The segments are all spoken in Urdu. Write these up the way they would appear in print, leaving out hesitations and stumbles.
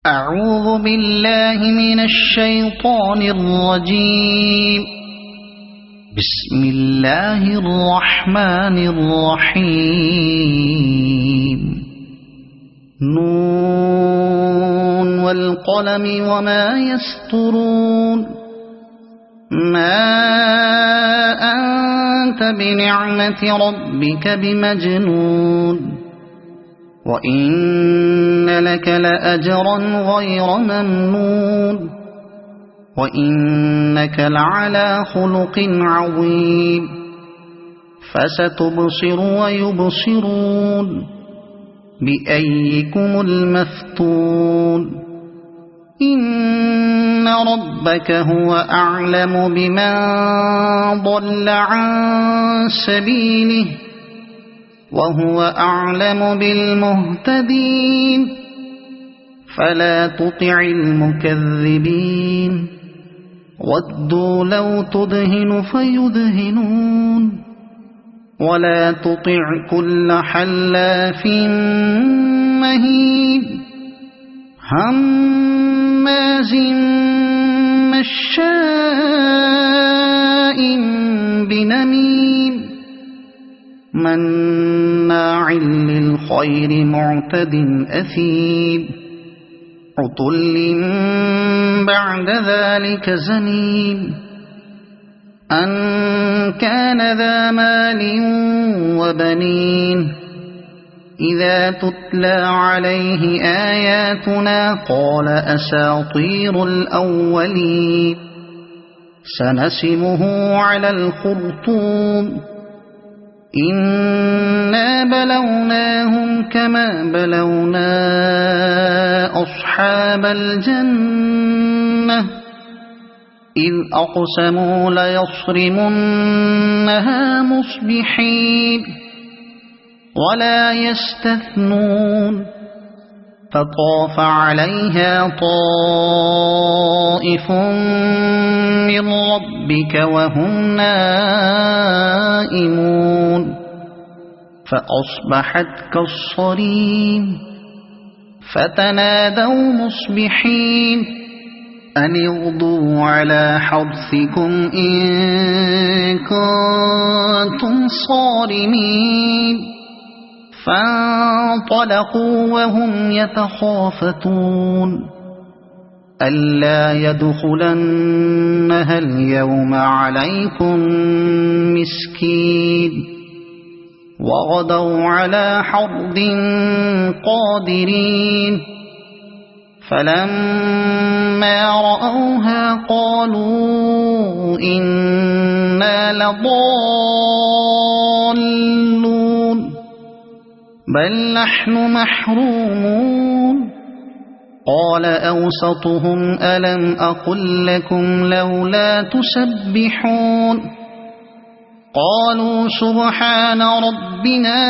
أعوذ بالله من الشيطان الرجيم. بسم الله الرحمن الرحيم. نون والقلم وما يسطرون. ما أنت بنعمة ربك بمجنون، وإن لك لأجرا غير ممنون، وإنك لعلى خلق عظيم. فستبصر ويبصرون بأيكم المفتون. إن ربك هو أعلم بمن ضل عن سبيله، وهو أعلم بالمهتدين. فلا تطع المكذبين، ودوا لو تدهن فيدهنون. ولا تطع كل حلاف مهين، هماز مشاء بنميم، مناع للخير معتد أثيم، عتل بعد ذلك زنيم. أن كان ذا مال وبنين، إذا تتلى عليه آياتنا قال أساطير الأولين. سنسمه على الخرطوم. إنا بلوناهم كما بلونا أصحاب الجنة، إذ أقسموا ليصرمنها مصبحين ولا يستثنون. فطاف عليها طائف من ربك وهم نائمون، فأصبحت كالصريم. فتنادوا مصبحين أن اغدوا على حرثكم إن كنتم صارمين. فانطلقوا وهم يتخافتون ألا يدخلنها اليوم عليكم مسكين. وغدوا على حرد قادرين. فلما رأوها قالوا إنا لضالون، بل نحن محرومون. قال أوسطهم ألم أقل لكم لولا تسبحون؟ قالوا سبحان ربنا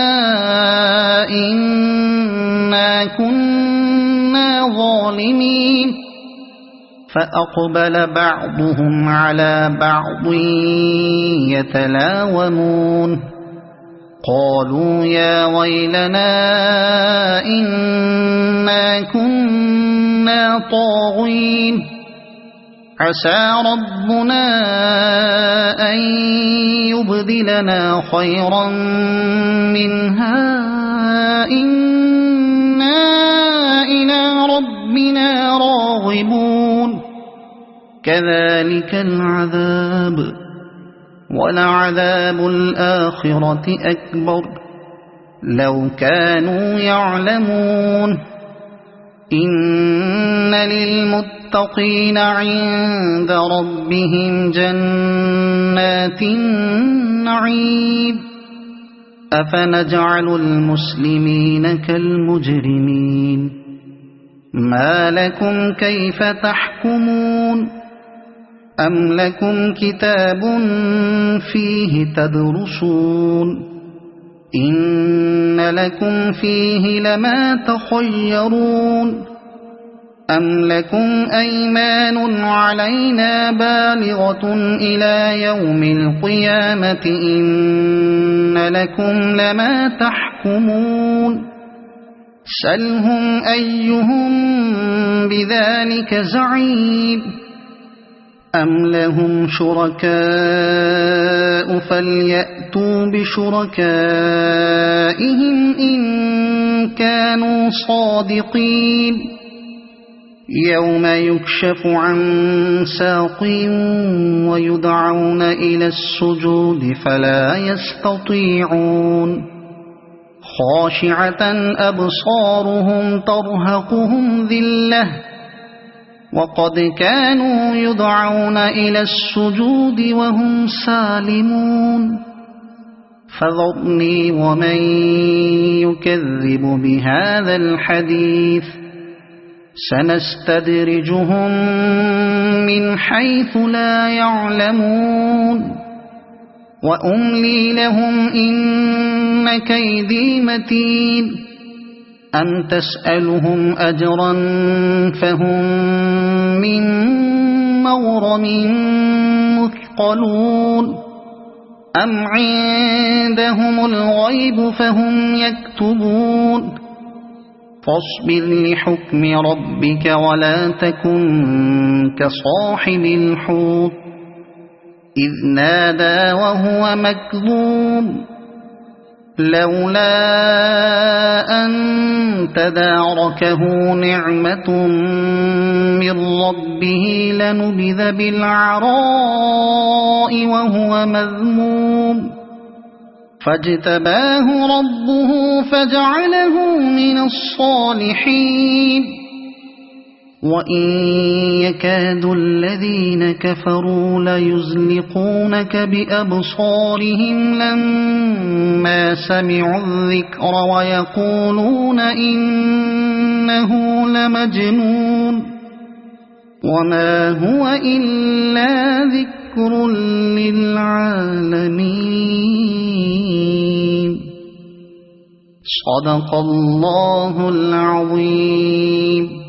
إنا كنا ظالمين. فأقبل بعضهم على بعض يتلاومون. قالوا يا ويلنا إنا كنا طاغين. عسى ربنا أن يبدلنا خيرا منها إنا إلى ربنا راغبون. كذلك العذاب، ولعذاب الآخرة أكبر لو كانوا يعلمون. إن للمتقين عند ربهم جنات النعيم. أفنجعل المسلمين كالمجرمين؟ ما لكم كيف تحكمون؟ أم لكم كتاب فيه تدرسون؟ إن لكم فيه لما تخيرون. أم لكم أيمان علينا بالغة إلى يوم القيامة إن لكم لما تحكمون. سلهم أيهم بذلك زعيم أم لهم شركاء فليأتوا بشركائهم إن كانوا صادقين يوم يكشف عن ساق ويدعون إلى السجود فلا يستطيعون خاشعة أبصارهم ترهقهم ذلة وقد كانوا يدعون إلى السجود وهم سالمون فذرني ومن يكذب بهذا الحديث سنستدرجهم من حيث لا يعلمون وأملي لهم إن كيدي متين أم تسألهم أجرا فهم من مغرم مثقلون أم عندهم الغيب فهم يكتبون فاصبر لحكم ربك ولا تكن كصاحب الحوت إذ نادى وهو مكظوم لولا أن تداركه نعمة من ربه لنبذ بالعراء وهو مذموم فاجتباه ربه فجعله من الصالحين وإن يكاد الذين كفروا ليزلقونك بأبصارهم لما سمعوا الذكر ويقولون إنه لمجنون وما هو إلا ذكر للعالمين صدق الله العظيم.